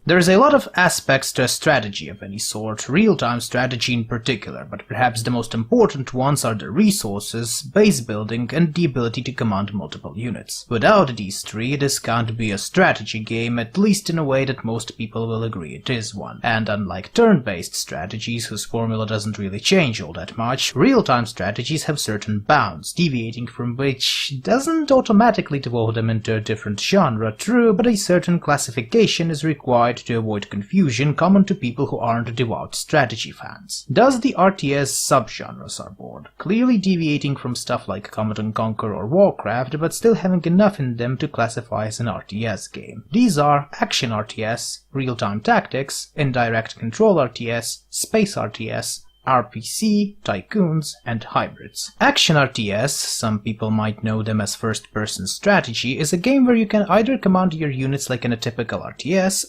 There's a lot of aspects to a strategy of any sort, real-time strategy in particular, but perhaps the most important ones are the resources, base building, and the ability to command multiple units. Without these three, this can't be a strategy game, at least in a way that most people will agree it is one. And unlike turn-based strategies, whose formula doesn't really change all that much, real-time strategies have certain bounds, deviating from which doesn't automatically devolve them into a different genre, true, but a certain classification is required to avoid confusion common to people who aren't devout strategy fans. Thus the RTS subgenres are born, clearly deviating from stuff like Command & Conquer or Warcraft, but still having enough in them to classify as an RTS game. These are Action RTS, Real-Time Tactics, Indirect Control RTS, Space RTS, RPC, Tycoons, and Hybrids. Action RTS, some people might know them as first-person strategy, is a game where you can either command your units like in a typical RTS,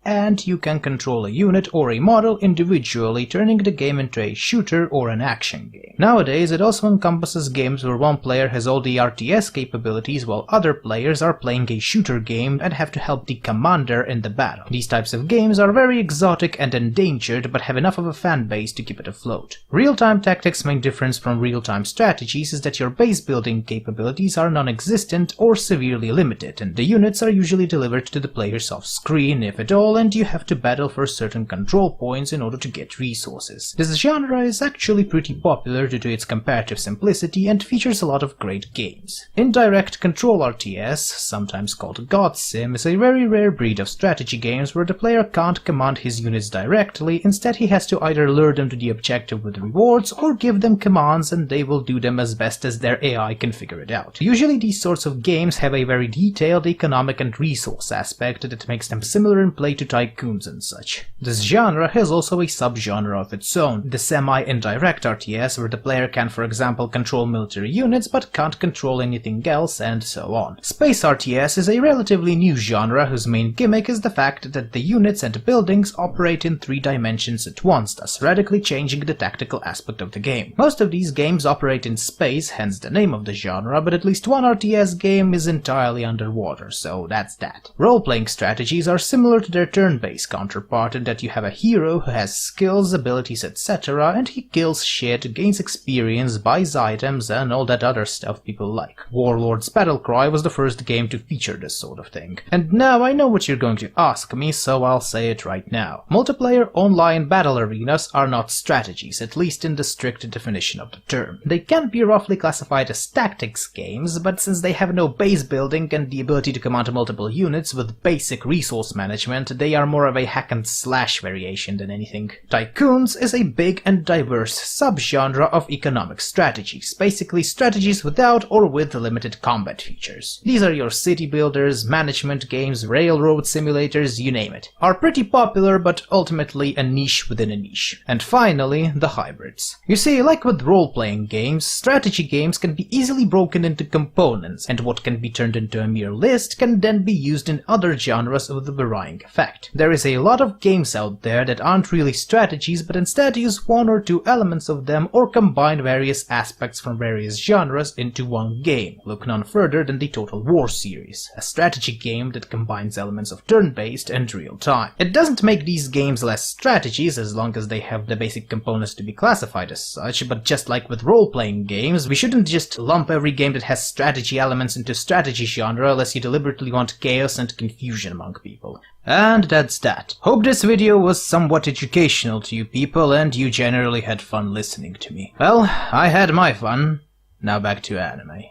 and you can control a unit or a model individually, turning the game into a shooter or an action game. Nowadays, it also encompasses games where one player has all the RTS capabilities while other players are playing a shooter game and have to help the commander in the battle. These types of games are very exotic and endangered, but have enough of a fan base to keep it afloat. Real-time tactics' main difference from real-time strategies is that your base building capabilities are non-existent or severely limited, and the units are usually delivered to the players off-screen, if at all, and you have to battle for certain control points in order to get resources. This genre is actually pretty popular due to its comparative simplicity and features a lot of great games. Indirect Control RTS, sometimes called God Sim, is a very rare breed of strategy games where the player can't command his units directly, instead he has to either lure them to the objective with rewards or give them commands and they will do them as best as their AI can figure it out. Usually these sorts of games have a very detailed economic and resource aspect that makes them similar in play to Tycoons and such. This genre has also a subgenre of its own, the semi-indirect RTS, where the player can, for example, control military units but can't control anything else, and so on. Space RTS is a relatively new genre whose main gimmick is the fact that the units and buildings operate in 3 dimensions at once, thus radically changing the tactical aspect of the game. Most of these games operate in space, hence the name of the genre, but at least one RTS game is entirely underwater, so that's that. Role-playing strategies are similar to their turn-based counterpart in that you have a hero who has skills, abilities, etc., and he kills shit, gains experience, buys items, and all that other stuff people like. Warlord's Battlecry was the first game to feature this sort of thing. And now I know what you're going to ask me, so I'll say it right now. Multiplayer online battle arenas are not strategies, at least in the strict definition of the term. They can be roughly classified as tactics games, but since they have no base building and the ability to command multiple units with basic resource management, they are more of a hack-and-slash variation than anything. Tycoons is a big and diverse subgenre of economic strategies, basically strategies without or with limited combat features. These are your city builders, management games, railroad simulators, you name it. Are pretty popular, but ultimately a niche within a niche. And finally, the hybrids. You see, like with role-playing games, strategy games can be easily broken into components, and what can be turned into a mere list can then be used in other genres with a varying effect. There is a lot of games out there that aren't really strategies, but instead use 1 or 2 elements of them or combine various aspects from various genres into one game. Look none further than the Total War series, a strategy game that combines elements of turn-based and real-time. It doesn't make these games less strategies as long as they have the basic components to be classified as such, but just like with role-playing games, we shouldn't just lump every game that has strategy elements into strategy genre unless you deliberately want chaos and confusion among people. And that's that. Hope this video was somewhat educational to you people and you generally had fun listening to me. Well, I had my fun. Now back to anime.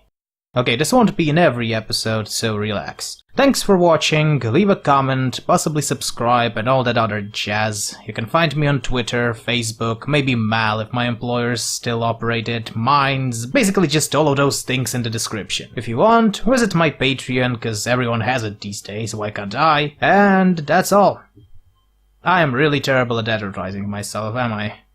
Okay, this won't be in every episode, so relax. Thanks for watching, leave a comment, possibly subscribe, and all that other jazz. You can find me on Twitter, Facebook, maybe Mal if my employers still operate it, Minds, basically just all of those things in the description. If you want, visit my Patreon, cause everyone has it these days, why can't I? And that's all. I am really terrible at advertising myself, am I?